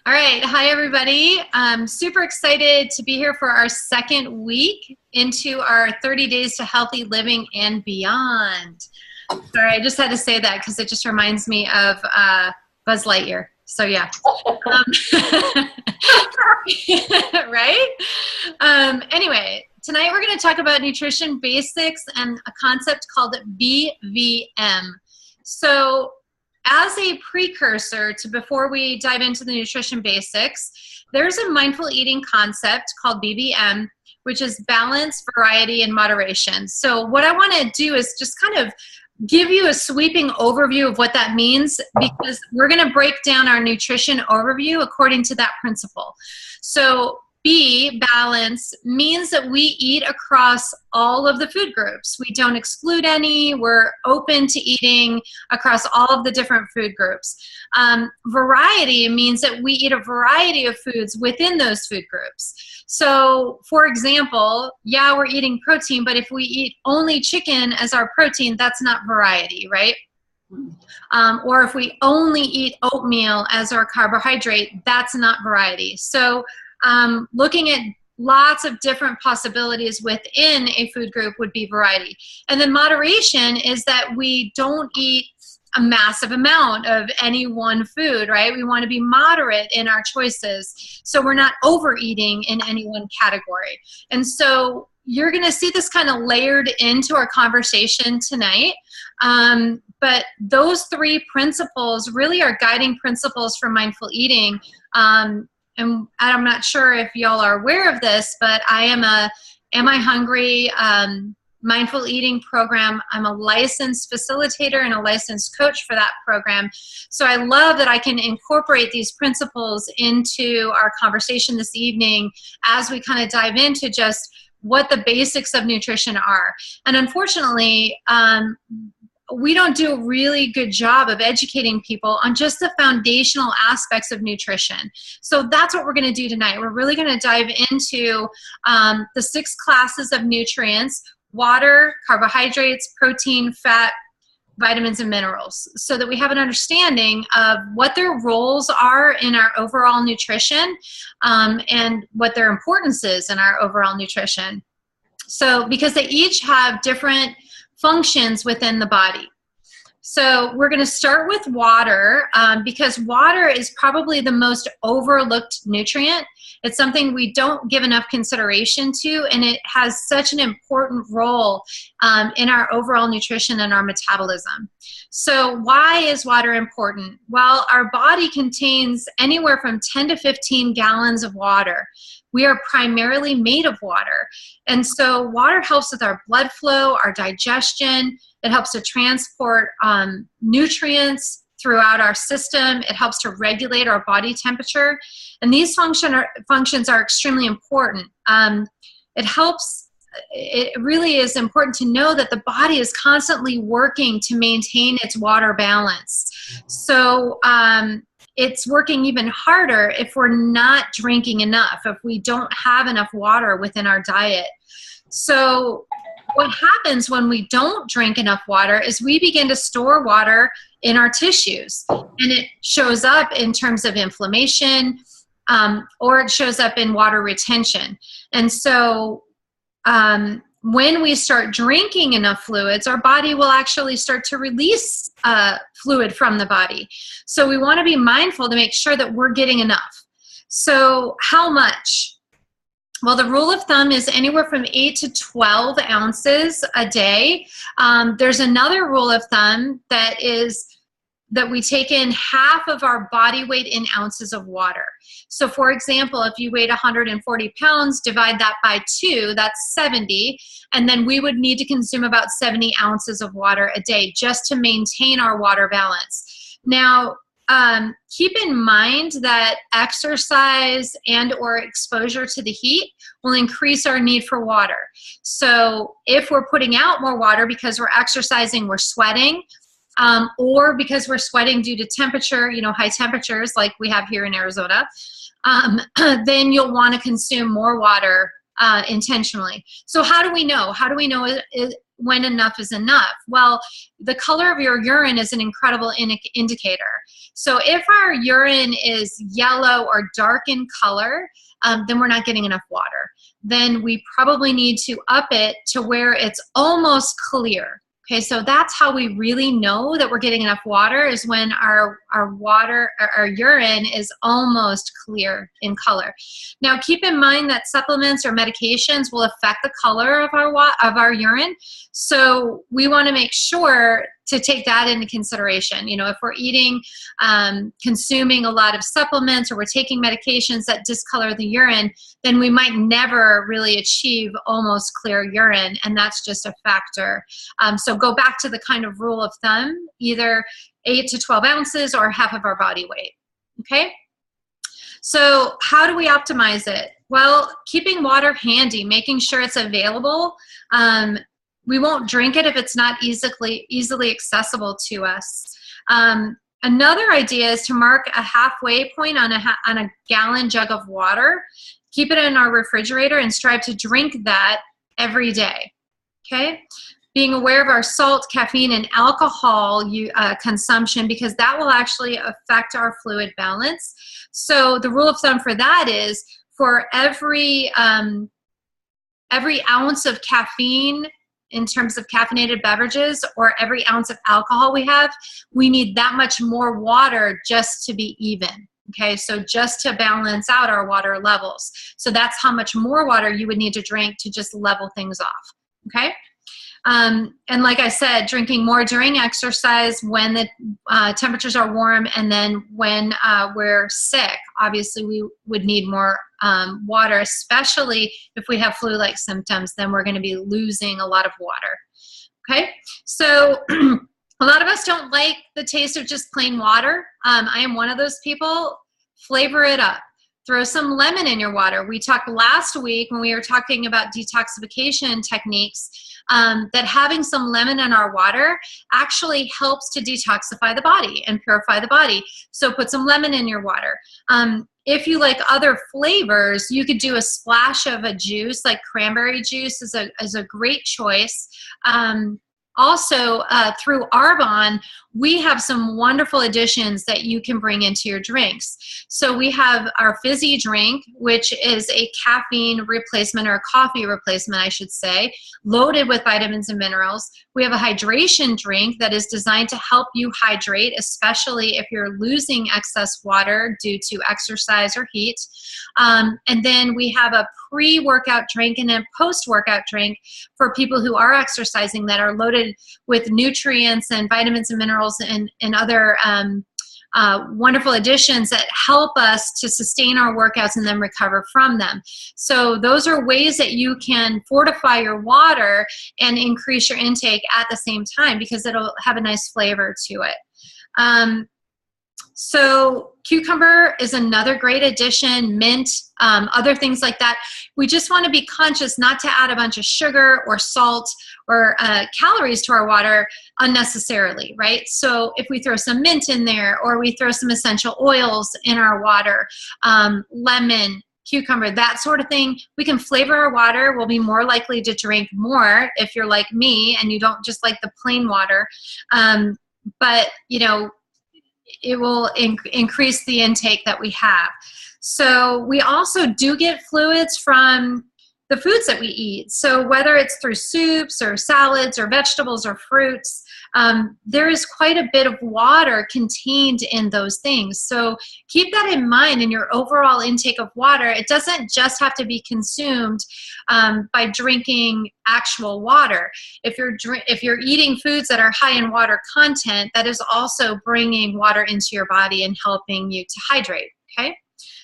All right. Hi, everybody. I'm super excited to be here for our second week into our 30 Days to Healthy Living and Beyond. Sorry, I just had to say that because it just reminds me of Buzz Lightyear. So, yeah. Right? Anyway, tonight we're going to talk about nutrition basics and a concept called BVM. So, as a precursor to before we dive into the nutrition basics, there's a mindful eating concept called BVM, which is balance, variety, and moderation. So what I want to do is just kind of give you a sweeping overview of what that means, because we're going to break down our nutrition overview according to that principle. So B, balance, means that we eat across all of the food groups. We don't exclude any. We're open to eating across all of the different food groups. Variety means that we eat a variety of foods within those food groups. So, for example, yeah, we're eating protein, but if we eat only chicken as our protein, that's not variety, right? Or if we only eat oatmeal as our carbohydrate, that's not variety. So, looking at lots of different possibilities within a food group would be variety. And then moderation is that we don't eat a massive amount of any one food, right? We want to be moderate in our choices, so we're not overeating in any one category. And so you're going to see this kind of layered into our conversation tonight. But those three principles really are guiding principles for mindful eating. And I'm not sure if y'all are aware of this, but I am a Am I Hungry mindful eating program. I'm a licensed facilitator and a licensed coach for that program. So I love that I can incorporate these principles into our conversation this evening as we kind of dive into just what the basics of nutrition are. And unfortunately, we don't do a really good job of educating people on just the foundational aspects of nutrition. So that's what we're going to do tonight. We're really going to dive into the 6 classes of nutrients: water, carbohydrates, protein, fat, vitamins, and minerals, so that we have an understanding of what their roles are in our overall nutrition and what their importance is in our overall nutrition. So because they each have different functions within the body. So we're going to start with water because water is probably the most overlooked nutrient. It's something we don't give enough consideration to, and it has such an important role in our overall nutrition and our metabolism. So why is water important? Well, our body contains anywhere from 10 to 15 gallons of water. We are primarily made of water. And so water helps with our blood flow, our digestion. It helps to transport nutrients throughout our system. It helps to regulate our body temperature. And these functions are extremely important. It really is important to know that the body is constantly working to maintain its water balance. So it's working even harder if we're not drinking enough, if we don't have enough water within our diet. So what happens when we don't drink enough water is we begin to store water in our tissues, and it shows up in terms of inflammation, or it shows up in water retention. And so when we start drinking enough fluids, our body will actually start to release fluid from the body. So we want to be mindful to make sure that we're getting enough. So how much? Well, the rule of thumb is anywhere from 8 to 12 ounces a day. There's another rule of thumb that is that we take in half of our body weight in ounces of water. So for example, if you weighed 140 pounds, divide that by 2, that's 70. And then we would need to consume about 70 ounces of water a day just to maintain our water balance. Now, keep in mind that exercise and or exposure to the heat will increase our need for water. So if we're putting out more water because we're exercising, we're sweating, or because we're sweating due to temperature, high temperatures like we have here in Arizona, then you'll want to consume more water intentionally. So how do we know? How do we know when enough is enough? Well, the color of your urine is an incredible indicator. So if our urine is yellow or dark in color, then we're not getting enough water. Then we probably need to up it to where it's almost clear. Okay, so that's how we really know that we're getting enough water, is when our urine is almost clear in color. Now, keep in mind that supplements or medications will affect the color of our urine. So we want to make sure to take that into consideration. You know, if we're eating, consuming a lot of supplements, or we're taking medications that discolor the urine, then we might never really achieve almost clear urine, and that's just a factor. So go back to the kind of rule of thumb, either 8 to 12 ounces or half of our body weight, okay? So how do we optimize it? Well, keeping water handy, making sure it's available. We won't drink it if it's not easily accessible to us. Another idea is to mark a halfway point on a gallon jug of water. Keep it in our refrigerator and strive to drink that every day, okay? Being aware of our salt, caffeine, and alcohol consumption, because that will actually affect our fluid balance. So the rule of thumb for that is, for every ounce of caffeine in terms of caffeinated beverages, or every ounce of alcohol we have, we need that much more water just to be even. Okay, so just to balance out our water levels. So that's how much more water you would need to drink to just level things off. Okay, and like I said, drinking more during exercise, when the temperatures are warm, and then when we're sick. Obviously, we would need more water, especially if we have flu-like symptoms. Then we're going to be losing a lot of water. Okay, so a lot of us don't like the taste of just plain water. I am one of those people. Flavor it up. Throw some lemon in your water. We talked last week when we were talking about detoxification techniques, that having some lemon in our water actually helps to detoxify the body and purify the body. So put some lemon in your water. If you like other flavors, you could do a splash of a juice, like cranberry juice is a great choice. Also, through Arbonne, we have some wonderful additions that you can bring into your drinks. So we have our fizzy drink, which is a caffeine replacement, or a coffee replacement, I should say, loaded with vitamins and minerals. We have a hydration drink that is designed to help you hydrate, especially if you're losing excess water due to exercise or heat. And then we have a pre-workout drink and a post-workout drink for people who are exercising, that are loaded with nutrients and vitamins and minerals and other wonderful additions that help us to sustain our workouts and then recover from them. So those are ways that you can fortify your water and increase your intake at the same time, because it'll have a nice flavor to it. So cucumber is another great addition, mint, other things like that. We just want to be conscious not to add a bunch of sugar or salt or calories to our water unnecessarily, right? So if we throw some mint in there, or we throw some essential oils in our water, lemon, cucumber, that sort of thing, we can flavor our water. We'll be more likely to drink more if you're like me and you don't just like the plain water. But, you know, it will increase the intake that we have. So we also do get fluids from the foods that we eat. So whether it's through soups or salads or vegetables or fruits, there is quite a bit of water contained in those things. So keep that in mind in your overall intake of water. It doesn't just have to be consumed by drinking actual water. If you're eating foods that are high in water content, that is also bringing water into your body and helping you to hydrate, okay?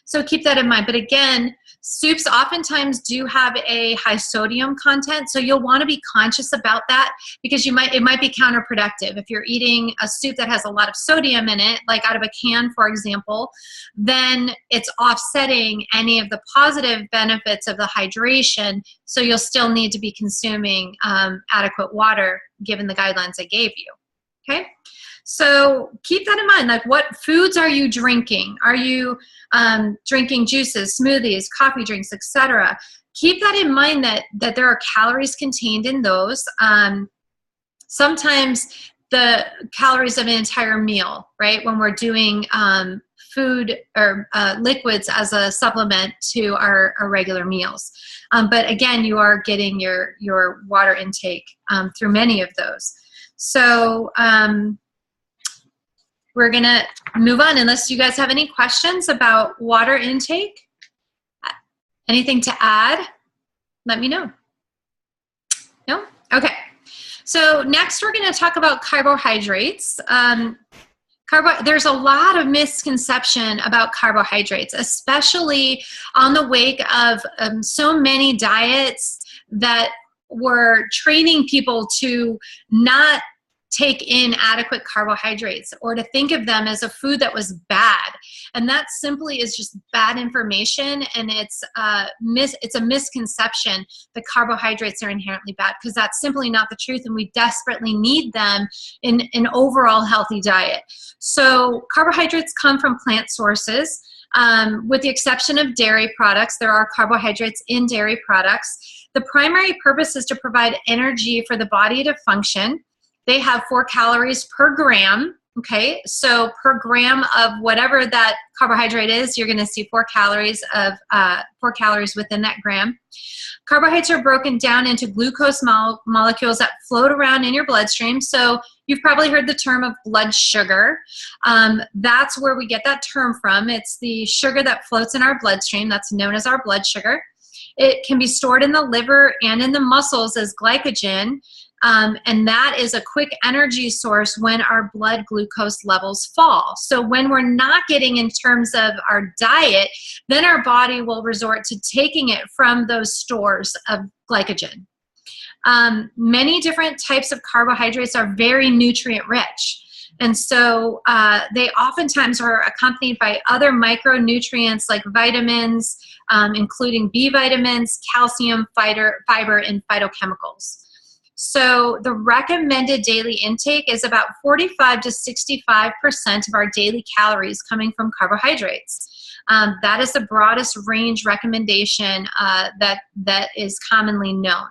So keep that in mind. But again, soups oftentimes do have a high sodium content, so you'll want to be conscious about that, because it might be counterproductive. If you're eating a soup that has a lot of sodium in it, like out of a can, for example, then it's offsetting any of the positive benefits of the hydration, so you'll still need to be consuming adequate water given the guidelines I gave you, okay? So keep that in mind. Like, what foods are you drinking? Are you drinking juices, smoothies, coffee drinks, etc.? keep that in mind that there are calories contained in those. Sometimes the calories of an entire meal, right? When we're doing food or liquids as a supplement to our regular meals. But again, you are getting your water intake through many of those. So we're gonna move on unless you guys have any questions about water intake. Anything to add? Let me know. No? Okay. So next we're going to talk about carbohydrates. There's a lot of misconception about carbohydrates, especially on the wake of so many diets that were training people to not take in adequate carbohydrates or to think of them as a food that was bad. And that simply is just bad information, and it's a misconception that carbohydrates are inherently bad, because that's simply not the truth, and we desperately need them in an overall healthy diet. So carbohydrates come from plant sources. With the exception of dairy products, there are carbohydrates in dairy products. The primary purpose is to provide energy for the body to function. They have 4 calories per gram, okay? So per gram of whatever that carbohydrate is, you're gonna see 4 calories within that gram. Carbohydrates are broken down into glucose molecules that float around in your bloodstream. So you've probably heard the term of blood sugar. That's where we get that term from. It's the sugar that floats in our bloodstream. That's known as our blood sugar. It can be stored in the liver and in the muscles as glycogen. And that is a quick energy source when our blood glucose levels fall. So when we're not getting in terms of our diet, then our body will resort to taking it from those stores of glycogen. Many different types of carbohydrates are very nutrient rich. And so they oftentimes are accompanied by other micronutrients like vitamins, including B vitamins, calcium, fiber, and phytochemicals. So the recommended daily intake is about 45 to 65% of our daily calories coming from carbohydrates. That is the broadest range recommendation that is commonly known.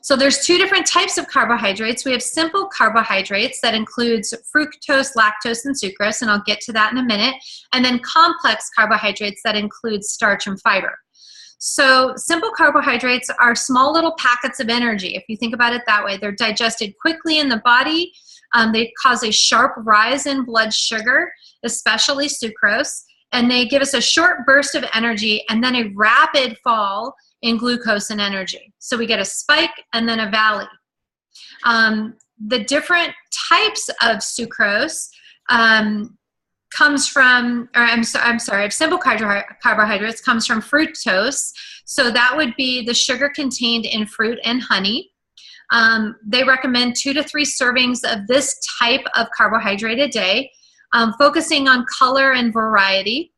So there's 2 different types of carbohydrates. We have simple carbohydrates that includes fructose, lactose, and sucrose, and I'll get to that in a minute, and then complex carbohydrates that include starch and fiber. So simple carbohydrates are small little packets of energy. If you think about it that way, they're digested quickly in the body. They cause a sharp rise in blood sugar, especially sucrose, and they give us a short burst of energy and then a rapid fall in glucose and energy. So we get a spike and then a valley. The different types of sucrose comes from, or I'm sorry, simple carbohydrates comes from fructose. So that would be the sugar contained in fruit and honey. They recommend 2 to 3 servings of this type of carbohydrate a day, focusing on color and variety.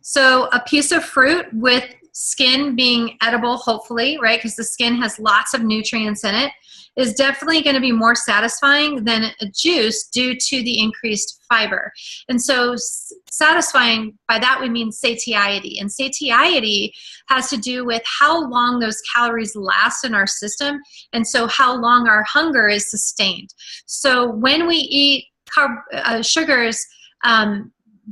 So a piece of fruit with skin being edible, hopefully, right? Because the skin has lots of nutrients in it, is definitely going to be more satisfying than a juice due to the increased fiber. And so satisfying, by that we mean satiety. And satiety has to do with how long those calories last in our system, and so how long our hunger is sustained. So when we eat sugars,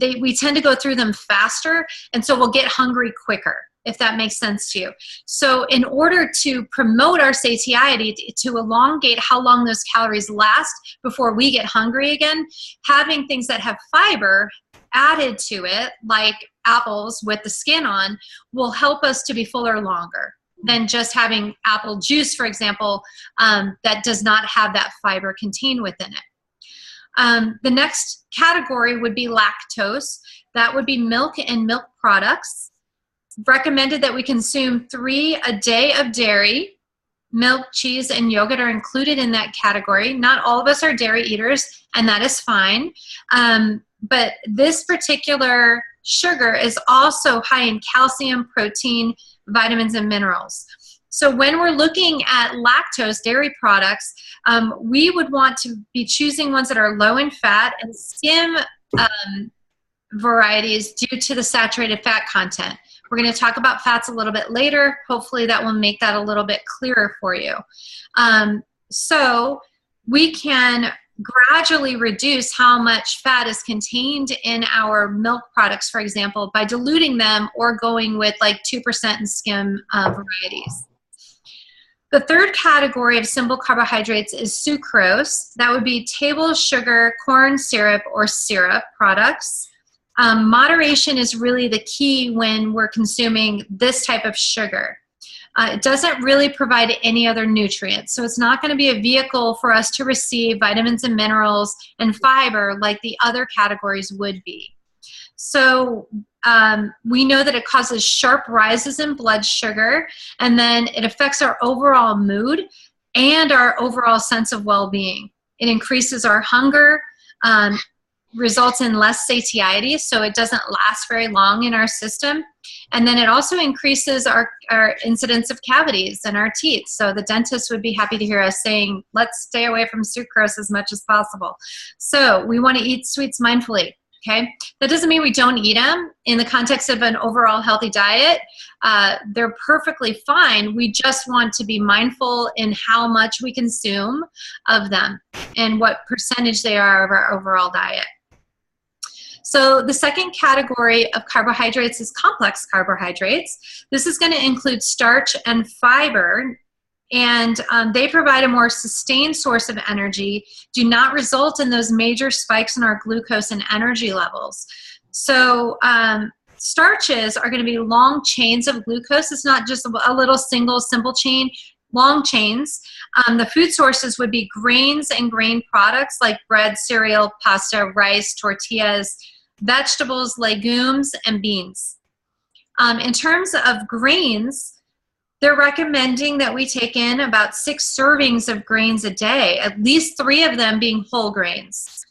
we tend to go through them faster, and so we'll get hungry quicker, if that makes sense to you. So in order to promote our satiety, to elongate how long those calories last before we get hungry again, having things that have fiber added to it, like apples with the skin on, will help us to be fuller longer than just having apple juice, for example, that does not have that fiber contained within it. The next category would be lactose. That would be milk and milk products. Recommended that we consume 3 a day of dairy. Milk, cheese, and yogurt are included in that category. Not all of us are dairy eaters, and that is fine. But this particular sugar is also high in calcium, protein, vitamins, and minerals. So when we're looking at lactose dairy products, we would want to be choosing ones that are low in fat and skim varieties due to the saturated fat content. We're going to talk about fats a little bit later. Hopefully that will make that a little bit clearer for you. So we can gradually reduce how much fat is contained in our milk products, for example, by diluting them or going with like 2% and skim varieties. The third category of simple carbohydrates is sucrose. That would be table sugar, corn syrup, or syrup products. Moderation is really the key when we're consuming this type of sugar. It doesn't really provide any other nutrients, so it's not going to be a vehicle for us to receive vitamins and minerals and fiber like the other categories would be. So we know that it causes sharp rises in blood sugar, and then it affects our overall mood and our overall sense of well-being. It increases our hunger, results in less satiety, so it doesn't last very long in our system. And then it also increases our incidence of cavities in our teeth. So the dentist would be happy to hear us saying, let's stay away from sucrose as much as possible. So we want to eat sweets mindfully. Okay, that doesn't mean we don't eat them. In the context of an overall healthy diet, they're perfectly fine. We just want to be mindful in how much we consume of them and what percentage they are of our overall diet. So the second category of carbohydrates is complex carbohydrates. This is going to include starch and fiber, and they provide a more sustained source of energy, do not result in those major spikes in our glucose and energy levels. So starches are going to be long chains of glucose. It's not just a little single simple chain, long chains. The food sources would be grains and grain products like bread, cereal, pasta, rice, tortillas, vegetables, legumes, and beans. In terms of grains, they're recommending that we take in about 6 servings of grains a day, at least 3 of them being whole grains.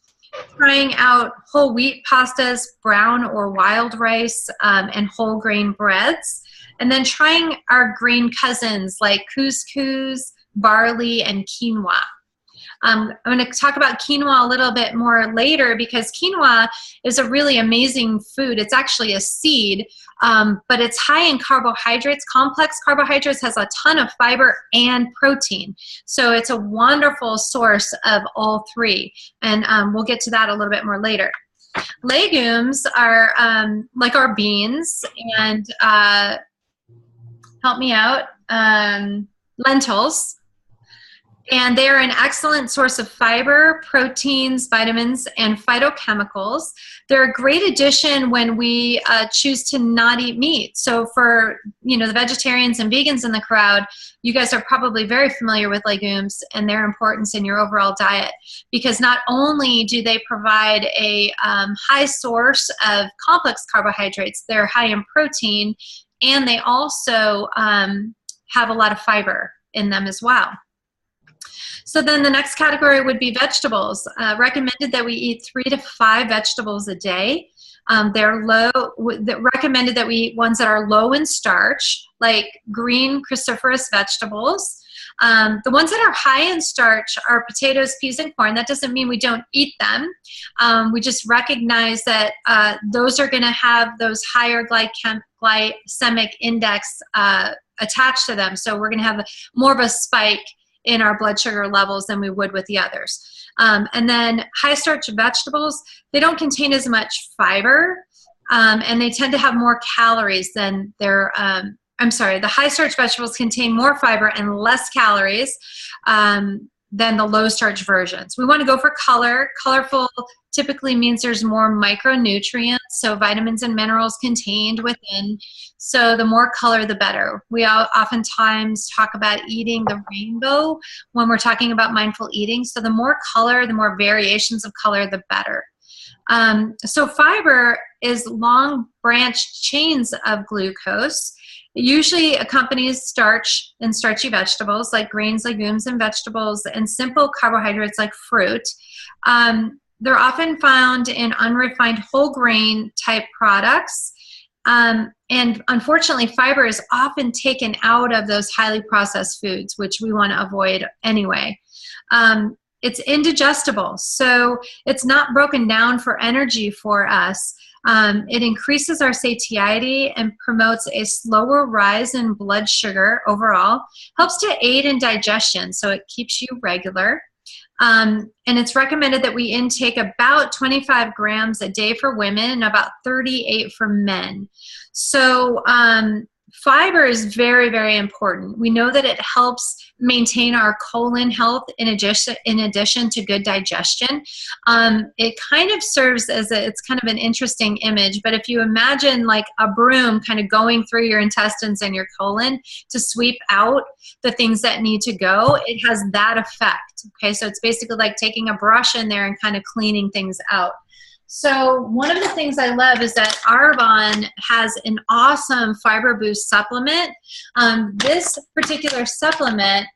Trying out whole wheat pastas, brown or wild rice, and whole grain breads. And then trying our grain cousins like couscous, barley, and quinoa. I'm going to talk about quinoa a little bit more later because quinoa is a really amazing food. It's actually a seed, but it's high in carbohydrates. Complex carbohydrates has a ton of fiber and protein. So it's a wonderful source of all 3. And we'll get to that a little bit more later. Legumes are like our beans and help me out, lentils. And they are an excellent source of fiber, proteins, vitamins, and phytochemicals. They're a great addition when we choose to not eat meat. So for the vegetarians and vegans in the crowd, you guys are probably very familiar with legumes and their importance in your overall diet, because not only do they provide a high source of complex carbohydrates, they're high in protein, and they also have a lot of fiber in them as well. So then the next category would be vegetables. Recommended that we eat 3 to 5 vegetables a day. They're recommended that we eat ones that are low in starch, like green cruciferous vegetables. The ones that are high in starch are potatoes, peas, and corn. That doesn't mean we don't eat them. We just recognize that those are going to have those higher glycemic index attached to them. So we're going to have more of a spike in our blood sugar levels than we would with the others. And then high starch vegetables, they don't contain as much fiber, and they tend to have more calories than their, the high starch vegetables contain more fiber and less calories than the low starch versions. We want to go for color. Colorful typically means there's more micronutrients, so vitamins and minerals contained within. So the more color, the better. We oftentimes talk about eating the rainbow when we're talking about mindful eating. So the more color, the more variations of color, the better. So fiber is long branched chains of glucose. It usually accompanies starch and starchy vegetables like grains, legumes, and vegetables, and simple carbohydrates like fruit. They're often found in unrefined whole grain type products. And unfortunately, fiber is often taken out of those highly processed foods, which we want to avoid anyway. It's indigestible, so it's not broken down for energy for us. It increases our satiety and promotes a slower rise in blood sugar overall. Helps to aid in digestion, so it keeps you regular. And it's recommended that we intake about 25 grams a day for women and about 38 for men. So fiber is very, very important. We know that it helps maintain our colon health in addition to good digestion. It kind of serves as it's kind of an interesting image, but if you imagine like a broom kind of going through your intestines and your colon to sweep out the things that need to go, it has that effect. Okay, so it's basically like taking a brush in there and kind of cleaning things out. So one of the things I love is that Arbonne has an awesome fiber boost supplement. This particular supplement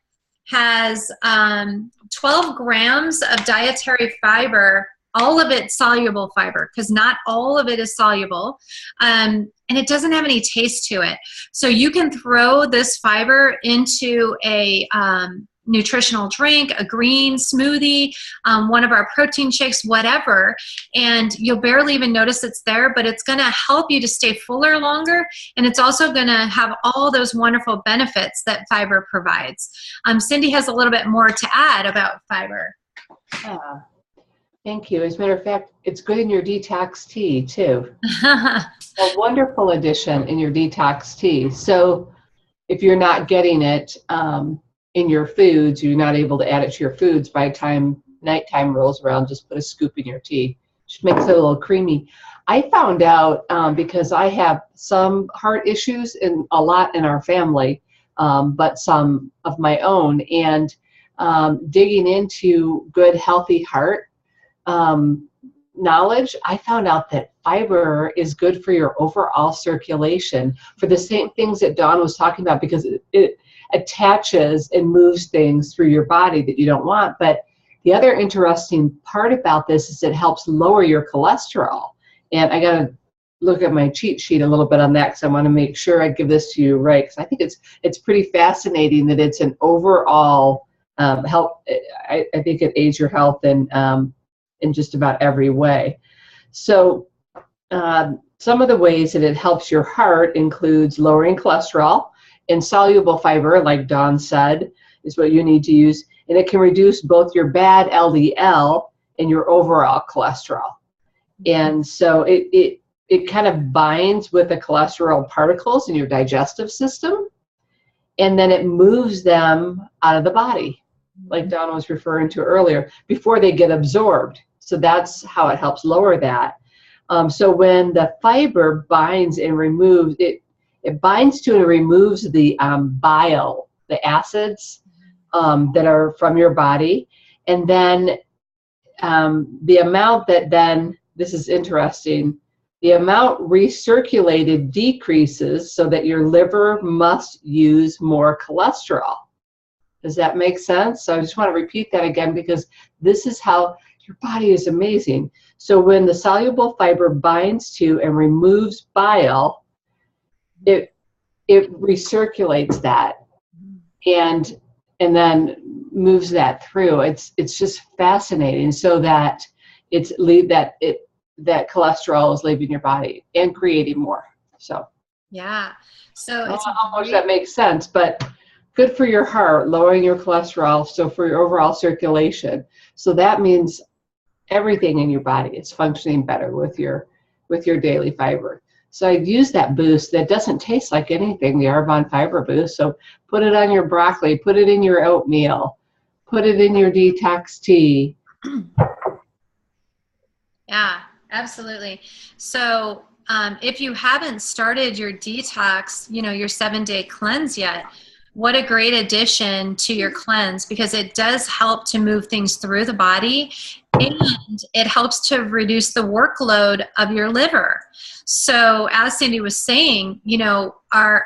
has 12 grams of dietary fiber, all of it soluble fiber, because not all of it is soluble, and it doesn't have any taste to it. So you can throw this fiber into a nutritional drink, a green smoothie, one of our protein shakes, whatever, and you'll barely even notice it's there, but it's going to help you to stay fuller longer, and it's also going to have all those wonderful benefits that fiber provides. Cindy has a little bit more to add about fiber. Yeah. Thank you. As a matter of fact, it's good in your detox tea too. A wonderful addition in your detox tea. So if you're not getting it in your foods, you're not able to add it to your foods, by the time nighttime rolls around, just put a scoop in your tea. Which makes it a little creamy. I found out because I have some heart issues and a lot in our family, but some of my own, and digging into good healthy heart knowledge, I found out that fiber is good for your overall circulation for the same things that Dawn was talking about, because it attaches and moves things through your body that you don't want. But the other interesting part about this is it helps lower your cholesterol. And I got to look at my cheat sheet a little bit on that, because I want to make sure I give this to you right, because I think it's pretty fascinating that it's an overall help. I think it aids your health in just about every way. So some of the ways that it helps your heart includes lowering cholesterol, and soluble fiber, like Dawn said, is what you need to use. And it can reduce both your bad LDL and your overall cholesterol. And so it kind of binds with the cholesterol particles in your digestive system, and then it moves them out of the body, like Dawn was referring to earlier, before they get absorbed. So that's how it helps lower that. So when the fiber binds and removes, it binds to and removes the bile, the acids that are from your body. And then the amount that then, this is interesting, the amount recirculated decreases so that your liver must use more cholesterol. Does that make sense? So I just want to repeat that again, because this is how your body is amazing. So when the soluble fiber binds to and removes bile, it recirculates that and then moves that through. It's just fascinating, so that that cholesterol is leaving your body and creating more. So yeah, so I don't know how much that makes sense, but good for your heart, lowering your cholesterol, so for your overall circulation. So that means everything in your body is functioning better with your daily fiber. So I'd use that boost that doesn't taste like anything, the Arbonne Fiber Boost. So put it on your broccoli, put it in your oatmeal, put it in your detox tea. Yeah, absolutely. So if you haven't started your detox, your 7-day cleanse yet, what a great addition to your cleanse, because it does help to move things through the body, and it helps to reduce the workload of your liver. So as Cindy was saying, our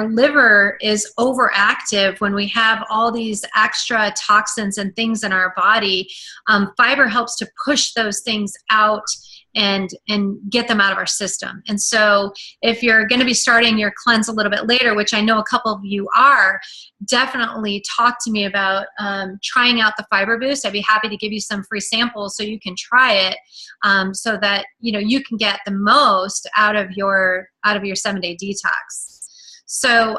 liver is overactive when we have all these extra toxins and things in our body. Fiber helps to push those things out and get them out of our system. And so if you're going to be starting your cleanse a little bit later, which I know a couple of you are, definitely talk to me about trying out the Fiber Boost. I'd be happy to give you some free samples so you can try it, so that you can get the most out of your 7-day detox. So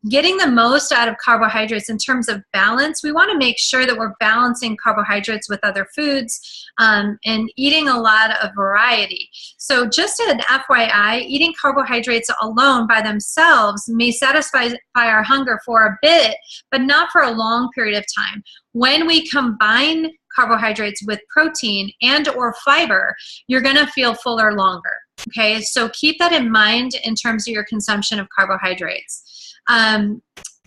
getting the most out of carbohydrates in terms of balance, we want to make sure that we're balancing carbohydrates with other foods and eating a lot of variety. So just an FYI, eating carbohydrates alone by themselves may satisfy our hunger for a bit, but not for a long period of time. When we combine carbohydrates with protein and or fiber, you're going to feel fuller longer. Okay, so keep that in mind in terms of your consumption of carbohydrates. And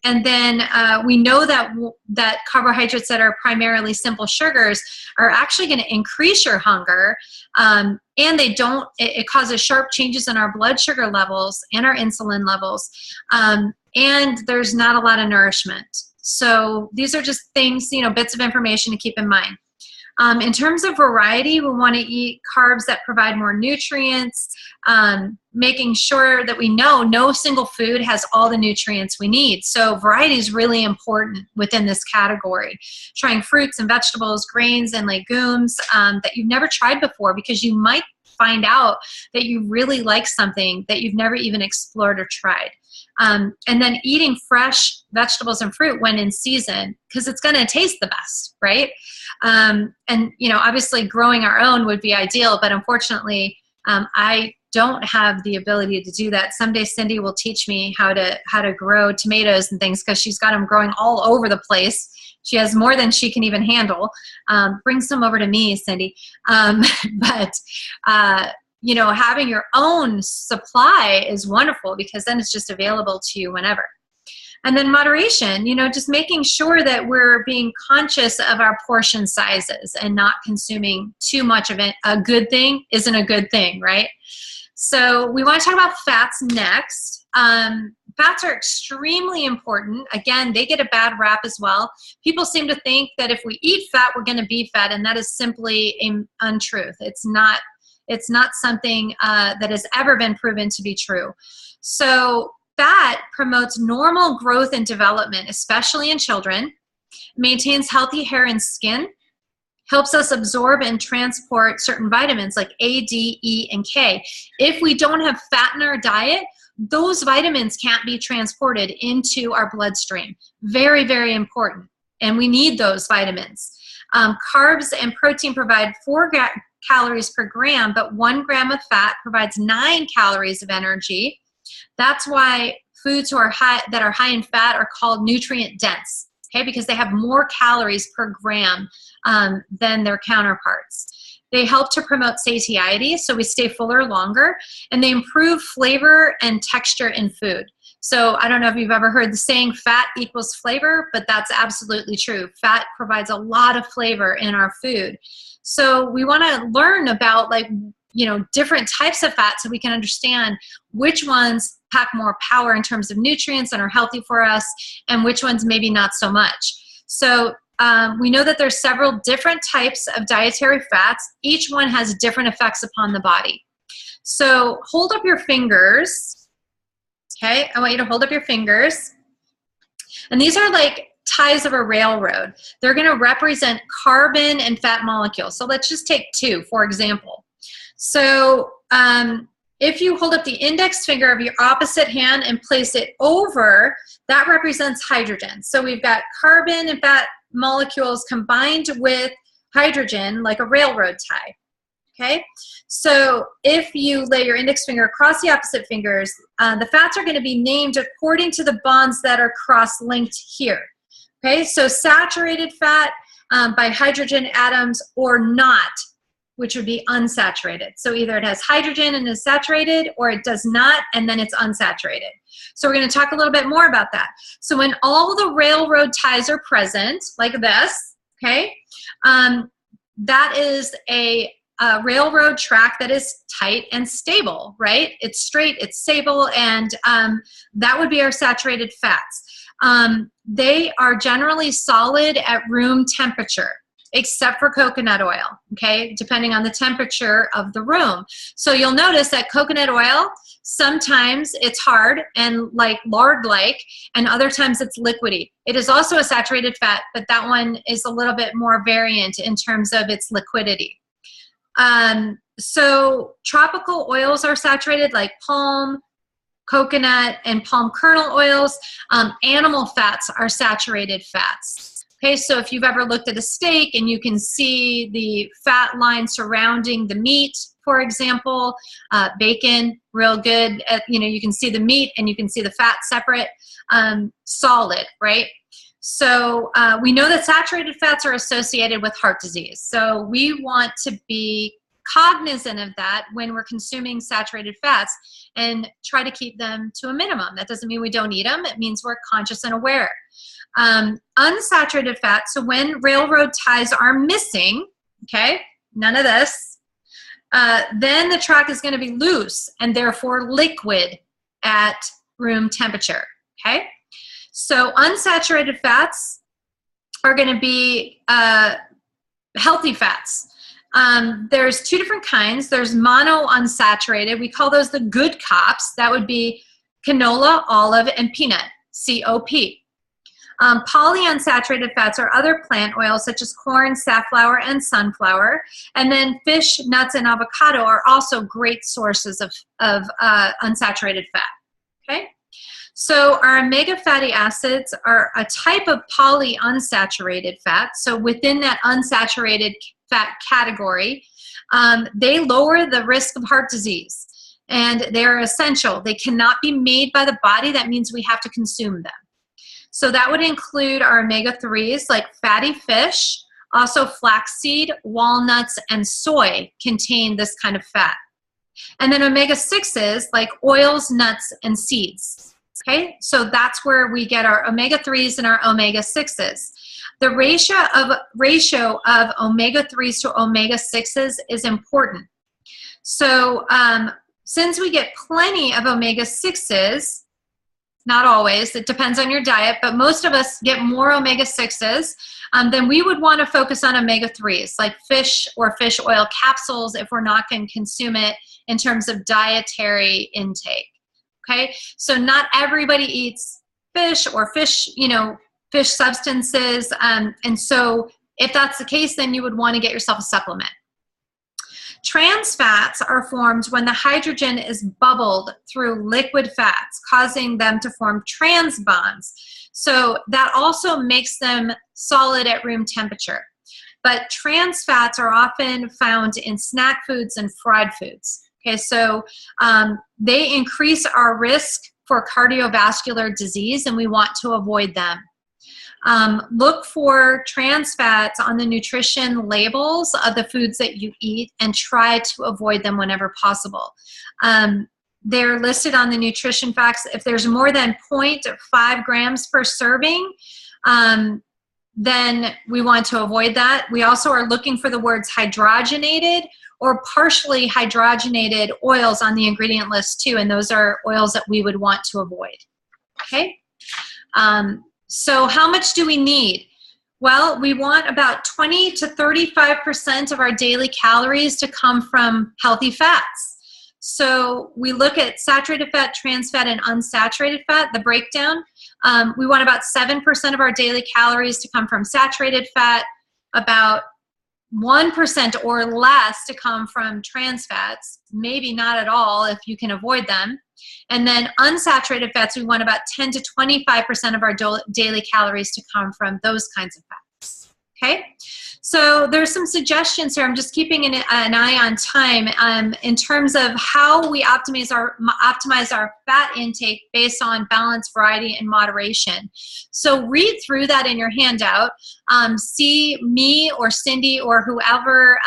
then we know that carbohydrates that are primarily simple sugars are actually going to increase your hunger, and it causes sharp changes in our blood sugar levels and our insulin levels, and there's not a lot of nourishment. So these are just things, bits of information to keep in mind. In terms of variety, we want to eat carbs that provide more nutrients, making sure that we know no single food has all the nutrients we need. So variety is really important within this category. Trying fruits and vegetables, grains and legumes that you've never tried before, because you might find out that you really like something that you've never even explored or tried. And then eating fresh vegetables and fruit when in season, because it's going to taste the best, right? And, obviously growing our own would be ideal, but unfortunately, I don't have the ability to do that. Someday Cindy will teach me how to grow tomatoes and things, because she's got them growing all over the place. She has more than she can even handle. Bring some over to me, Cindy. But having your own supply is wonderful, because then it's just available to you whenever. And then moderation, just making sure that we're being conscious of our portion sizes and not consuming too much of it. A good thing isn't a good thing, right? So we want to talk about fats next. Fats are extremely important. Again, they get a bad rap as well. People seem to think that if we eat fat, we're going to be fat, and that is simply an untruth. It's not something that has ever been proven to be true. So fat promotes normal growth and development, especially in children, maintains healthy hair and skin, helps us absorb and transport certain vitamins like A, D, E, and K. If we don't have fat in our diet, those vitamins can't be transported into our bloodstream. Very, very important. And we need those vitamins. Carbs and protein provide 4 calories per gram, but 1 gram of fat provides 9 calories of energy. That's why foods that are high in fat are called nutrient dense, okay, because they have more calories per gram than their counterparts. They help to promote satiety, so we stay fuller longer, and they improve flavor and texture in food. So I don't know if you've ever heard the saying fat equals flavor, but that's absolutely true. Fat provides a lot of flavor in our food. So we want to learn about different types of fat so we can understand which ones pack more power in terms of nutrients and are healthy for us, and which ones maybe not so much. So we know that there's several different types of dietary fats. Each one has different effects upon the body. So hold up your fingers. Okay, I want you to hold up your fingers. And these are like ties of a railroad. They're going to represent carbon and fat molecules. So let's just take 2, for example. So if you hold up the index finger of your opposite hand and place it over, that represents hydrogen. So we've got carbon and fat molecules combined with hydrogen, like a railroad tie. Okay, so if you lay your index finger across the opposite fingers, the fats are going to be named according to the bonds that are cross-linked here. Okay, so saturated fat by hydrogen atoms, or not, which would be unsaturated. So either it has hydrogen and is saturated, or it does not, and then it's unsaturated. So we're going to talk a little bit more about that. So when all the railroad ties are present, like this, okay, that is a railroad track that is tight and stable, right? It's straight, it's stable, and that would be our saturated fats. They are generally solid at room temperature. except for coconut oil, okay, depending on the temperature of the room. So you'll notice that coconut oil, sometimes it's hard and like lard-like, and other times it's liquidy. It is also a saturated fat, but that one is a little bit more variant in terms of its liquidity. So tropical oils are saturated, like palm, coconut, and palm kernel oils. Animal fats are saturated fats. Okay, so if you've ever looked at a steak and you can see the fat line surrounding the meat, for example, bacon, real good. You can see the meat and you can see the fat separate, solid, right? So we know that saturated fats are associated with heart disease. So we want to be cognizant of that when we're consuming saturated fats and try to keep them to a minimum. That doesn't mean we don't eat them. It means we're conscious and aware. Unsaturated fat, so when railroad ties are missing, okay, none of this, then the track is going to be loose and therefore liquid at room temperature, okay? So unsaturated fats are going to be healthy fats. There's two different kinds. There's monounsaturated. We call those the good cops. That would be canola, olive, and peanut, COP. Polyunsaturated fats are other plant oils such as corn, safflower, and sunflower. And then fish, nuts, and avocado are also great sources of unsaturated fat. Okay? So our omega fatty acids are a type of polyunsaturated fat. So within that unsaturated fat category, they lower the risk of heart disease. And they're essential. They cannot be made by the body. That means we have to consume them. So that would include our omega-3s like fatty fish, also flaxseed, walnuts, and soy contain this kind of fat. And then omega-6s like oils, nuts, and seeds. Okay, so that's where we get our omega-3s and our omega-6s. The ratio of omega-3s to omega-6s is important. So since we get plenty of omega-6s, not always, it depends on your diet, but most of us get more omega-6s, then we would want to focus on omega-3s, like fish or fish oil capsules if we're not going to consume it in terms of dietary intake. Okay, so not everybody eats fish or fish, fish substances, and so if that's the case, then you would want to get yourself a supplement. Trans fats are formed when the hydrogen is bubbled through liquid fats, causing them to form trans bonds. So that also makes them solid at room temperature. But trans fats are often found in snack foods and fried foods. Okay, so they increase our risk for cardiovascular disease, and we want to avoid them. Look for trans fats on the nutrition labels of the foods that you eat and try to avoid them whenever possible. They're listed on the nutrition facts. If there's more than 0.5 grams per serving, then we want to avoid that. We also are looking for the words hydrogenated or partially hydrogenated oils on the ingredient list too, and those are oils that we would want to avoid. Okay? So how much do we need? Well, we want about 20 to 35% of our daily calories to come from healthy fats. So we look at saturated fat, trans fat, and unsaturated fat, the breakdown. We want about 7% of our daily calories to come from saturated fat, about 1% or less to come from trans fats, maybe not at all if you can avoid them. And then unsaturated fats, we want about 10 to 25% of our daily calories to come from those kinds of fats. Okay? So there's some suggestions here. I'm just keeping an eye on time in terms of how we optimize our fat intake based on balance, variety, and moderation. So read through that in your handout. See me or Cindy or whoever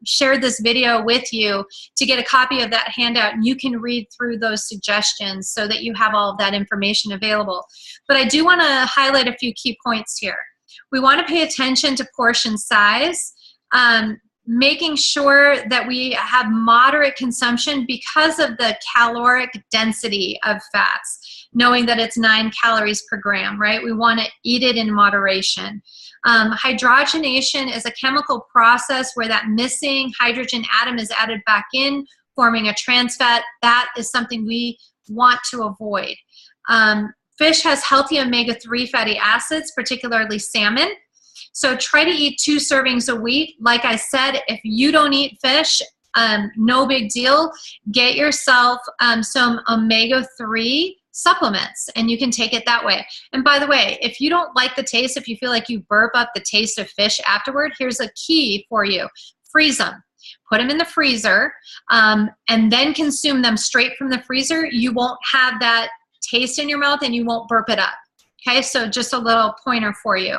shared this video with you to get a copy of that handout, and you can read through those suggestions so that you have all of that information available. But I do want to highlight a few key points here. We want to pay attention to portion size, making sure that we have moderate consumption because of the caloric density of fats, knowing that it's 9 calories per gram, right? We want to eat it in moderation. Hydrogenation is a chemical process where that missing hydrogen atom is added back in, forming a trans fat. That is something we want to avoid. Fish has healthy omega-3 fatty acids, particularly salmon. So try to eat 2 servings a week. Like I said, if you don't eat fish, no big deal. Get yourself some omega-3 supplements, and you can take it that way. And by the way, if you don't like the taste, if you feel like you burp up the taste of fish afterward, here's a key for you. Freeze them. Put them in the freezer, and then consume them straight from the freezer. You won't have that taste in your mouth, and you won't burp it up. Okay, so just a little pointer for you.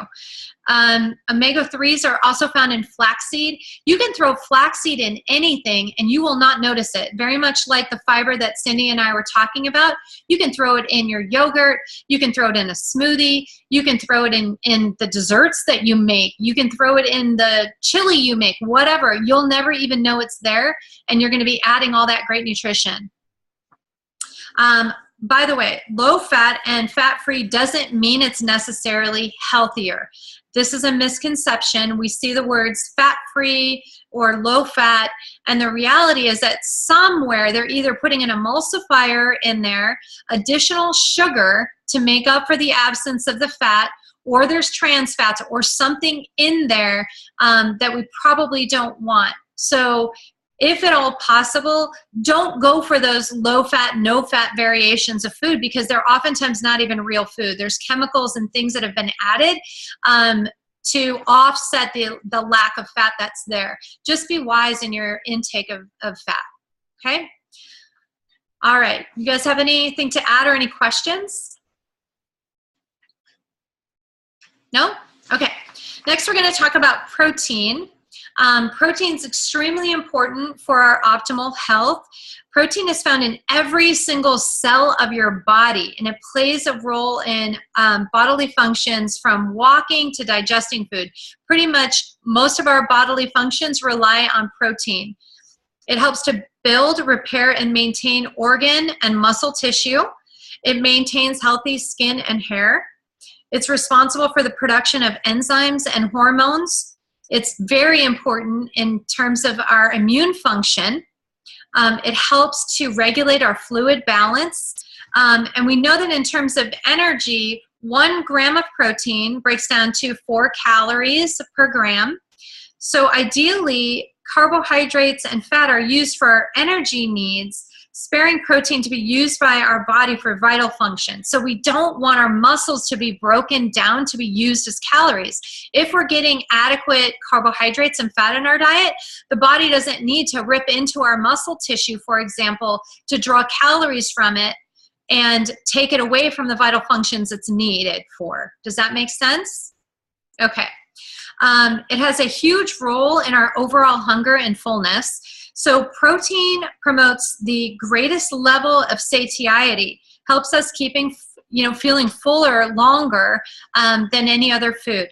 Omega-3s are also found in flaxseed. You can throw flaxseed in anything and you will not notice it. Very much like the fiber that Cindy and I were talking about. You can throw it in your yogurt. You can throw it in a smoothie. You can throw it in the desserts that you make. You can throw it in the chili you make, whatever. You'll never even know it's there, and you're going to be adding all that great nutrition. By the way, low fat and fat-free doesn't mean it's necessarily healthier. This is a misconception. We see the words fat-free or low-fat, and the reality is that somewhere they're either putting an emulsifier in there, additional sugar to make up for the absence of the fat, or there's trans fats or something in there that we probably don't want. So if at all possible, don't go for those low-fat, no-fat variations of food, because they're oftentimes not even real food. There's chemicals and things that have been added to offset the lack of fat that's there. Just be wise in your intake of fat, okay? All right, you guys have anything to add or any questions? No? Okay, next we're gonna talk about protein. Protein is extremely important for our optimal health. Protein is found in every single cell of your body, and it plays a role in bodily functions from walking to digesting food. Pretty much most of our bodily functions rely on protein. It helps to build, repair, and maintain organ and muscle tissue. It maintains healthy skin and hair. It's responsible for the production of enzymes and hormones. It's very important in terms of our immune function. It helps to regulate our fluid balance. And we know that in terms of energy, 1 gram of protein breaks down to 4 calories per gram. So ideally, carbohydrates and fat are used for our energy needs, sparing protein to be used by our body for vital function. So we don't want our muscles to be broken down to be used as calories. If we're getting adequate carbohydrates and fat in our diet, the body doesn't need to rip into our muscle tissue, for example, to draw calories from it and take it away from the vital functions it's needed for. Does that make sense? Okay. It has a huge role in our overall hunger and fullness. So protein promotes the greatest level of satiety, helps us feeling fuller longer than any other food,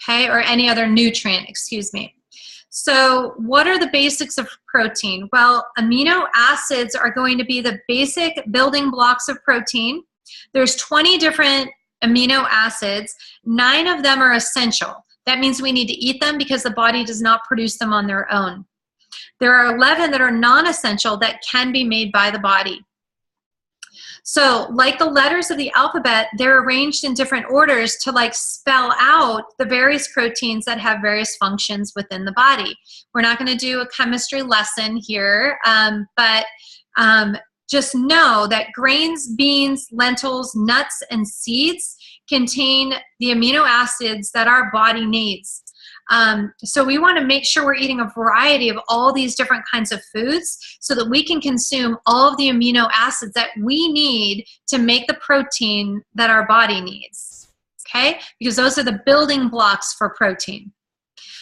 okay, or any other nutrient, excuse me. So what are the basics of protein? Well, amino acids are going to be the basic building blocks of protein. There's 20 different amino acids. 9 of them are essential. That means we need to eat them because the body does not produce them on their own. There are 11 that are non-essential that can be made by the body. So like the letters of the alphabet, they're arranged in different orders to spell out the various proteins that have various functions within the body. We're not going to do a chemistry lesson here, but just know that grains, beans, lentils, nuts, and seeds contain the amino acids that our body needs. So we want to make sure we're eating a variety of all these different kinds of foods so that we can consume all of the amino acids that we need to make the protein that our body needs, okay? Because those are the building blocks for protein.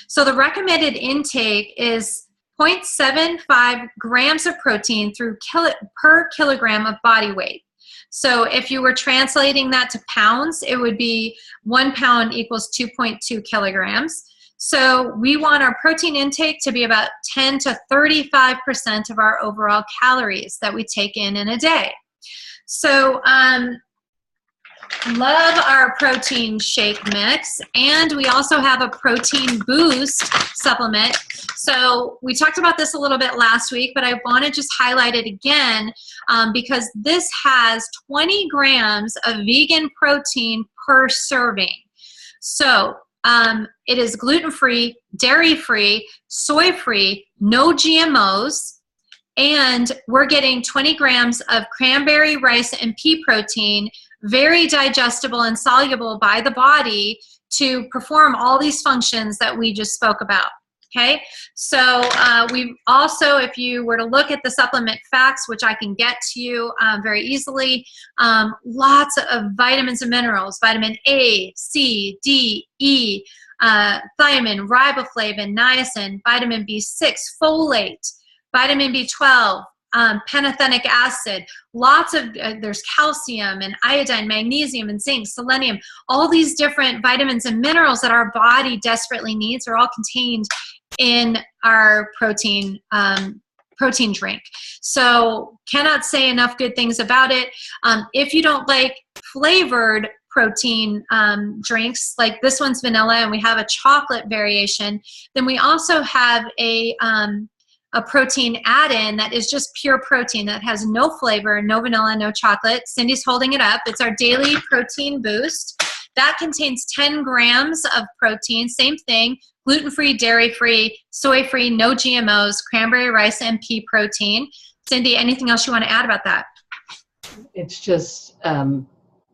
So the recommended intake is 0.75 grams of protein per kilogram of body weight. So if you were translating that to pounds, it would be 1 pound equals 2.2 kilograms. So we want our protein intake to be about 10 to 35% of our overall calories that we take in a day. So Love our protein shake mix, and we also have a protein boost supplement. So we talked about this a little bit last week, but I want to just highlight it again because this has 20 grams of vegan protein per serving. So it is gluten-free, dairy-free, soy-free, no GMOs, and we're getting 20 grams of cranberry, rice, and pea protein, very digestible and soluble by the body to perform all these functions that we just spoke about. Okay, so we also, if you were to look at the supplement facts, which I can get to you very easily, lots of vitamins and minerals, vitamin A, C, D, E, thiamine, riboflavin, niacin, vitamin B6, folate, vitamin B12, pantothenic acid, lots of, there's calcium and iodine, magnesium and zinc, selenium, all these different vitamins and minerals that our body desperately needs are all contained in our protein drink. So cannot say enough good things about it. If you don't like flavored protein drinks, like this one's vanilla and we have a chocolate variation, then we also have a protein add-in that is just pure protein that has no flavor, no vanilla, no chocolate. Cindy's holding it up. It's our daily protein boost. That contains 10 grams of protein, same thing, gluten-free, dairy-free, soy-free, no GMOs, cranberry, rice, and pea protein. Cindy, anything else you want to add about that? It's just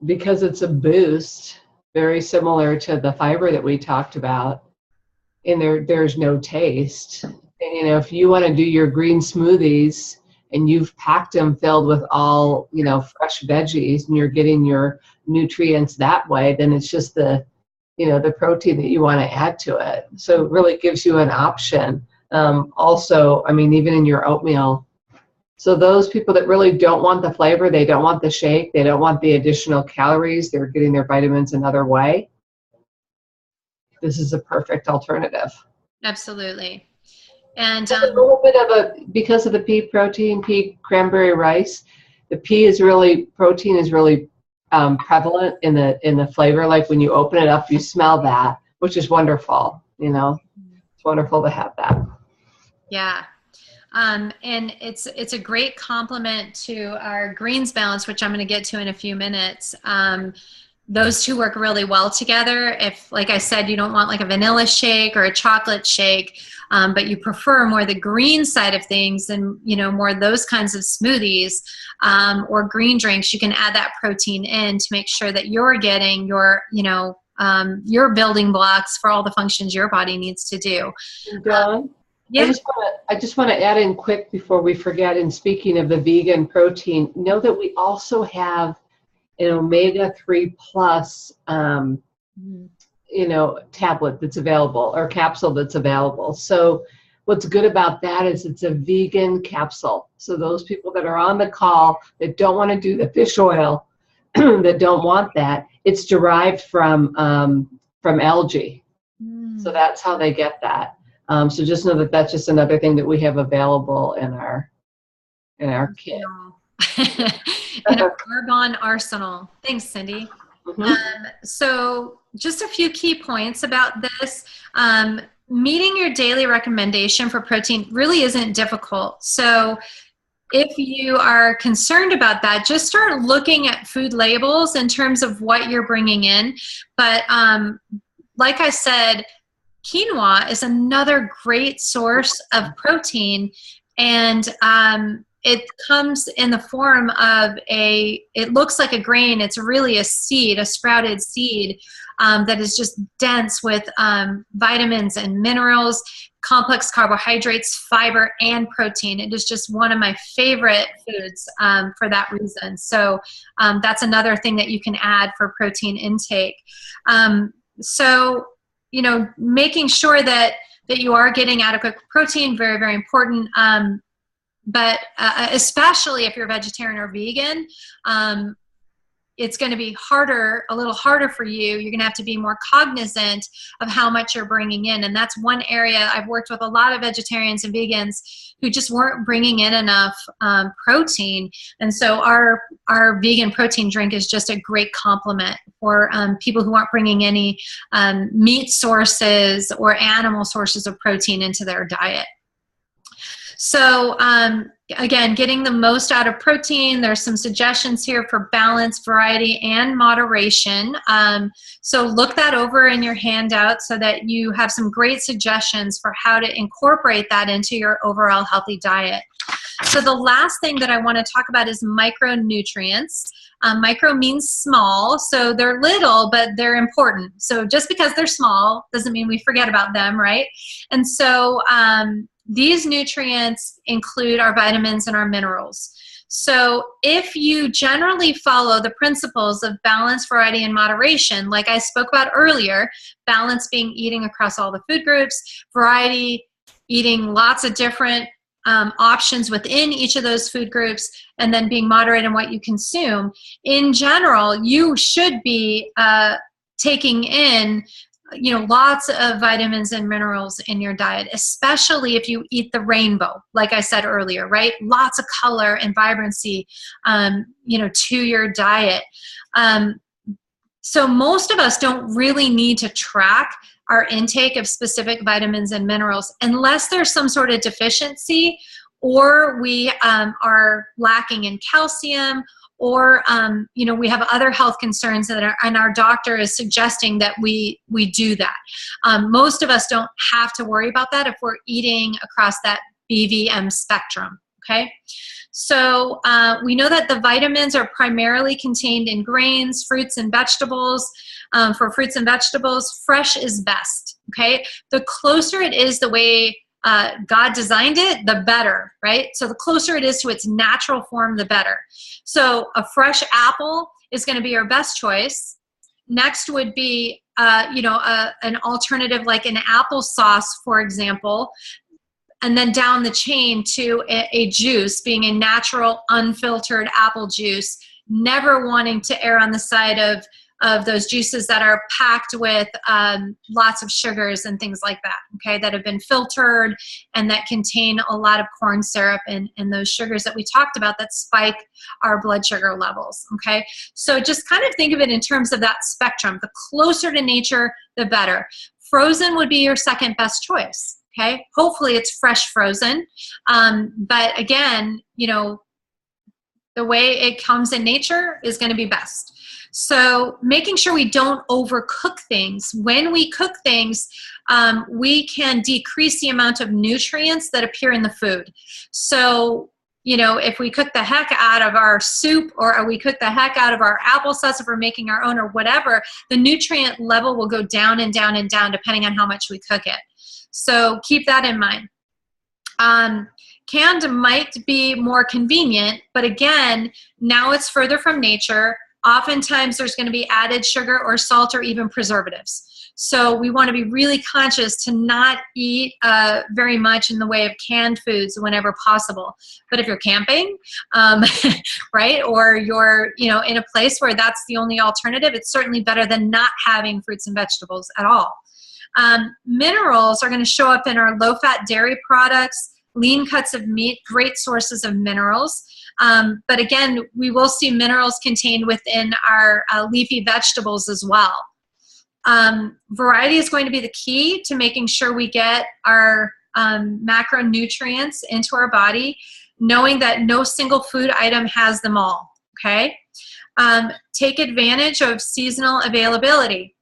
because it's a boost, very similar to the fiber that we talked about, and there's no taste. And, you know, if you want to do your green smoothies and you've packed them filled with all, you know, fresh veggies and you're getting your nutrients that way, then it's just the, you know, the protein that you want to add to it. So it really gives you an option. Also, I mean, even in your oatmeal. So those people that really don't want the flavor, they don't want the shake, they don't want the additional calories, they're getting their vitamins another way, this is a perfect alternative. Absolutely. And a little bit of because of the pea protein, pea cranberry rice, the protein is really prevalent in the flavor. Like when you open it up, you smell that, which is wonderful. You know, it's wonderful to have that. Yeah. And it's a great complement to our greens balance, which I'm going to get to in a few minutes. Those two work really well together. If, like I said, you don't want like a vanilla shake or a chocolate shake, but you prefer more the green side of things and, you know, more those kinds of smoothies or green drinks, you can add that protein in to make sure that you're getting your, you know, your building blocks for all the functions your body needs to do. Dawn, yeah. I just want to add in quick before we forget, and speaking of the vegan protein, know that we also have an omega-3 plus, you know, tablet that's available, or capsule that's available. So what's good about that is it's a vegan capsule. So those people that are on the call that don't want to do the fish oil, that don't want that, it's derived from algae. So that's how they get that. So just know that that's just another thing that we have available in our kit. In our Arbonne arsenal. Thanks, Cindy. Mm-hmm. So just a few key points about this. Meeting your daily recommendation for protein really isn't difficult. So if you are concerned about that, just start looking at food labels in terms of what you're bringing in. But like I said, quinoa is another great source of protein, and it comes in the form of it looks like a grain. It's really a seed, a sprouted seed that is just dense with vitamins and minerals, complex carbohydrates, fiber, and protein. It is just one of my favorite foods for that reason. So that's another thing that you can add for protein intake. So, you know, making sure that you are getting adequate protein, very, very important. But especially if you're vegetarian or vegan, it's going to be harder, a little harder for you. You're going to have to be more cognizant of how much you're bringing in. And that's one area I've worked with a lot of vegetarians and vegans who just weren't bringing in enough protein. And so our vegan protein drink is just a great complement for people who aren't bringing any meat sources or animal sources of protein into their diet. So again, getting the most out of protein. There's some suggestions here for balance, variety, and moderation. So look that over in your handout so that you have some great suggestions for how to incorporate that into your overall healthy diet. So the last thing that I want to talk about is micronutrients. Micro means small, so they're little, but they're important. So just because they're small doesn't mean we forget about them, right? And so these nutrients include our vitamins and our minerals. So if you generally follow the principles of balance, variety, and moderation, like I spoke about earlier, balance being eating across all the food groups, variety, eating lots of different options within each of those food groups, and then being moderate in what you consume, in general, you should be taking in lots of vitamins and minerals in your diet, especially if you eat the rainbow, like I said earlier, right? Lots of color and vibrancy, to your diet. So most of us don't really need to track our intake of specific vitamins and minerals unless there's some sort of deficiency, or we are lacking in calcium, or we have other health concerns and our doctor is suggesting that we do that. Most of us don't have to worry about that if we're eating across that BVM spectrum, okay? So we know that the vitamins are primarily contained in grains, fruits, and vegetables. For fruits and vegetables, fresh is best, okay? The closer it is the way God designed it, the better, right? So the closer it is to its natural form, the better. So a fresh apple is going to be our best choice. Next would be, an alternative like an applesauce, for example, and then down the chain to a juice, being a natural, unfiltered apple juice, never wanting to err on the side of those juices that are packed with lots of sugars and things like that, okay, that have been filtered and that contain a lot of corn syrup and those sugars that we talked about that spike our blood sugar levels, okay? So just kind of think of it in terms of that spectrum. The closer to nature, the better. Frozen would be your second best choice, okay? Hopefully it's fresh frozen, but again, the way it comes in nature is going to be best. So making sure we don't overcook things. When we cook things, we can decrease the amount of nutrients that appear in the food. So, if we cook the heck out of our soup, or we cook the heck out of our applesauce if we're making our own or whatever, the nutrient level will go down and down and down depending on how much we cook it. So keep that in mind. Canned might be more convenient, but again, now it's further from nature. Oftentimes there's going to be added sugar or salt or even preservatives. So we want to be really conscious to not eat very much in the way of canned foods whenever possible. But if you're camping, right, or you're in a place where that's the only alternative, it's certainly better than not having fruits and vegetables at all. Minerals are going to show up in our low-fat dairy products, lean cuts of meat, great sources of minerals. But again, we will see minerals contained within our leafy vegetables as well. Variety is going to be the key to making sure we get our macronutrients into our body, knowing that no single food item has them all, okay? Take advantage of seasonal availability.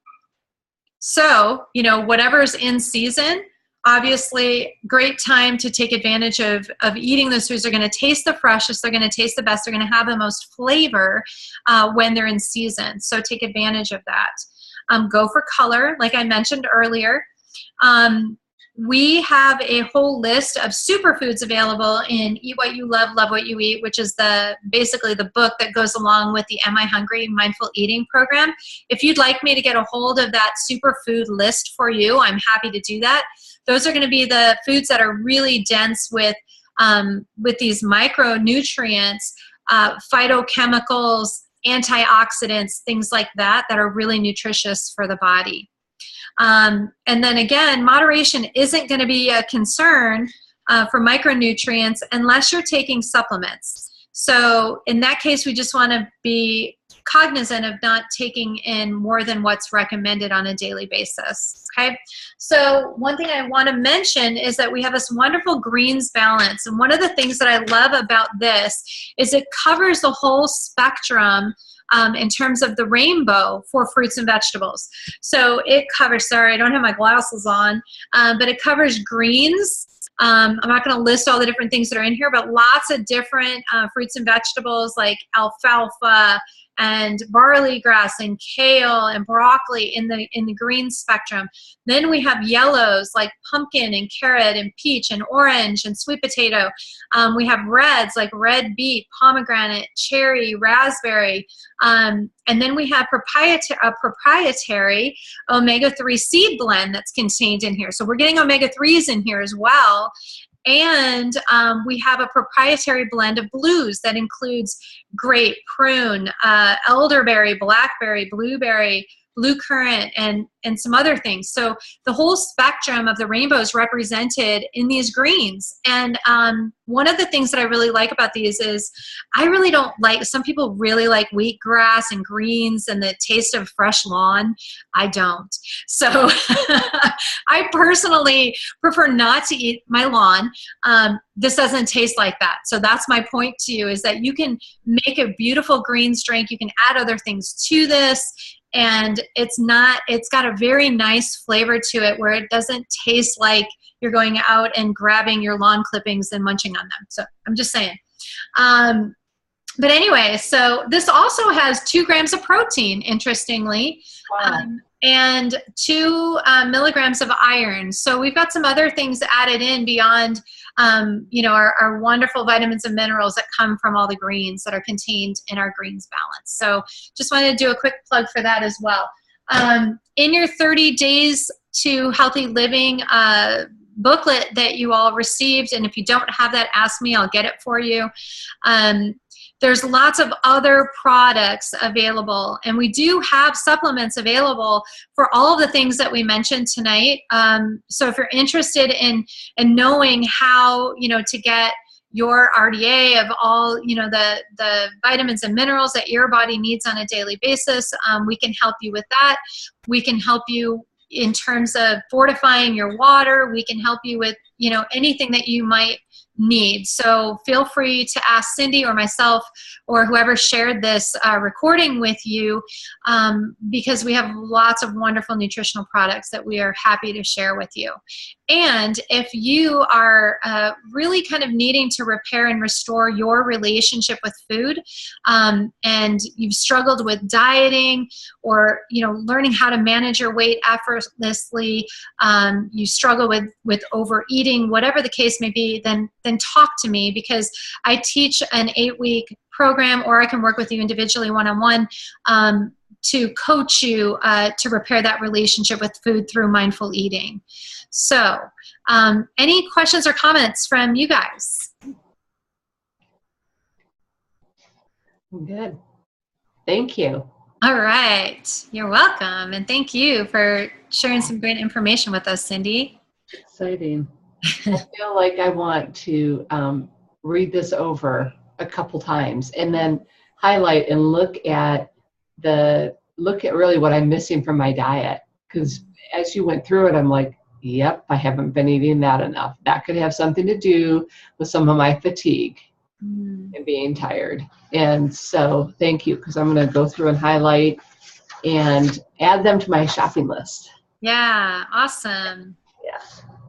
So, whatever's in season, obviously, great time to take advantage of eating those foods. They're going to taste the freshest. They're going to taste the best. They're going to have the most flavor when they're in season. So take advantage of that. Go for color, like I mentioned earlier. We have a whole list of superfoods available in Eat What You Love, Love What You Eat, which is basically the book that goes along with the Am I Hungry? Mindful Eating program. If you'd like me to get a hold of that superfood list for you, I'm happy to do that. Those are going to be the foods that are really dense with these micronutrients, phytochemicals, antioxidants, things like that, that are really nutritious for the body. And then again, moderation isn't going to be a concern for micronutrients unless you're taking supplements. So in that case, we just want to be cognizant of not taking in more than what's recommended on a daily basis. Okay. So one thing I want to mention is that we have this wonderful greens balance. And one of the things that I love about this is it covers the whole spectrum in terms of the rainbow for fruits and vegetables. So it covers, sorry, I don't have my glasses on, but it covers greens. I'm not going to list all the different things that are in here, but lots of different fruits and vegetables like alfalfa and barley grass and kale and broccoli in the green spectrum. Then we have yellows like pumpkin and carrot and peach and orange and sweet potato. We have reds like red beet, pomegranate, cherry, raspberry. And then we have a proprietary omega-3 seed blend that's contained in here. So we're getting omega-3s in here as well. And we have a proprietary blend of blues that includes grape, prune, elderberry, blackberry, blueberry, blue currant, and some other things. So the whole spectrum of the rainbow is represented in these greens. And one of the things that I really like about these is I really don't like, some people really like wheatgrass and greens and the taste of fresh lawn. I don't. So I personally prefer not to eat my lawn. This doesn't taste like that. So that's my point to you, is that you can make a beautiful greens drink. You can add other things to this. And it's got a very nice flavor to it where it doesn't taste like you're going out and grabbing your lawn clippings and munching on them. So I'm just saying. But anyway, so this also has 2 grams of protein, interestingly. Wow. And 2 milligrams of iron. So we've got some other things added in beyond, our wonderful vitamins and minerals that come from all the greens that are contained in our greens balance. So just wanted to do a quick plug for that as well. In your 30 days to healthy living booklet that you all received, and if you don't have that, ask me, I'll get it for you. There's lots of other products available, and we do have supplements available for all of the things that we mentioned tonight. So if you're interested in knowing how, to get your RDA of all, the vitamins and minerals that your body needs on a daily basis, we can help you with that. We can help you in terms of fortifying your water. We can help you with, anything that you might need. So feel free to ask Cindy or myself or whoever shared this recording with you, because we have lots of wonderful nutritional products that we are happy to share with you. And if you are really kind of needing to repair and restore your relationship with food, and you've struggled with dieting or learning how to manage your weight effortlessly, you struggle with overeating, whatever the case may be, then talk to me, because I teach an 8-week program, or I can work with you individually one-on-one to coach you to repair that relationship with food through mindful eating. So any questions or comments from you guys? Good. Thank you. All right. You're welcome. And thank you for sharing some great information with us, Cindy. Exciting. I feel like I want to read this over a couple times and then highlight and look at really what I'm missing from my diet. Because as you went through it, I'm like, yep, I haven't been eating that enough. That could have something to do with some of my fatigue and being tired. And so thank you, because I'm going to go through and highlight and add them to my shopping list. Yeah, awesome. Yeah.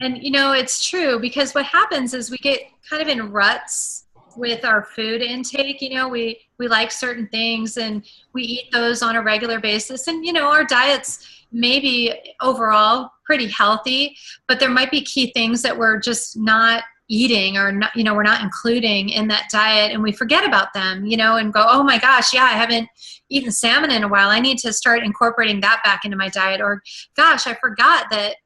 And it's true, because what happens is we get kind of in ruts with our food intake. We like certain things and we eat those on a regular basis, and our diets may be overall pretty healthy, but there might be key things that we're just not eating or not, we're not including in that diet, and we forget about them, and go, oh my gosh, yeah, I haven't eaten salmon in a while. I need to start incorporating that back into my diet. Or gosh, I forgot that,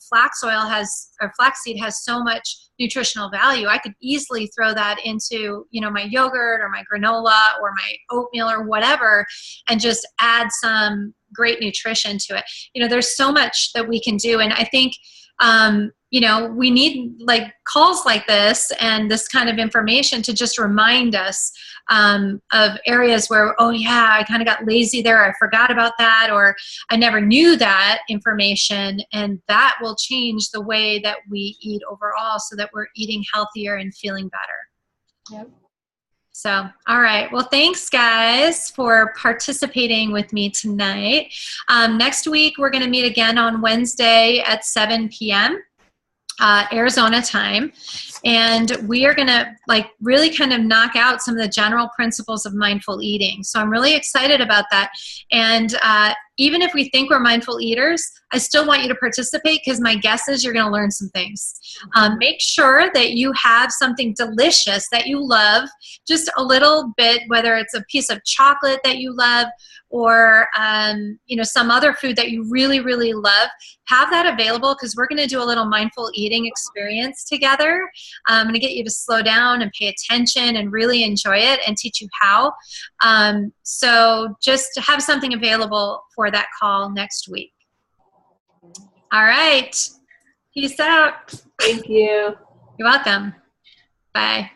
flaxseed has so much nutritional value. I could easily throw that into, my yogurt or my granola or my oatmeal or whatever, and just add some great nutrition to it. There's so much that we can do. And I think, we need like calls like this and this kind of information to just remind us of areas where, oh yeah, I kind of got lazy there. I forgot about that, or I never knew that information. And that will change the way that we eat overall, so that we're eating healthier and feeling better. Yep. So, all right. Well, thanks, guys, for participating with me tonight. Next week, we're going to meet again on Wednesday at 7 p.m. Arizona time. And we are going to really kind of knock out some of the general principles of mindful eating. So I'm really excited about that. And even if we think we're mindful eaters, I still want you to participate, because my guess is you're going to learn some things. Make sure that you have something delicious that you love, just a little bit, whether it's a piece of chocolate that you love, or some other food that you really, really love. Have that available, because we're going to do a little mindful eating experience together. I'm going to get you to slow down and pay attention and really enjoy it, and teach you how. So just to have something available for that call next week. All right. Peace out. Thank you. You're welcome. Bye.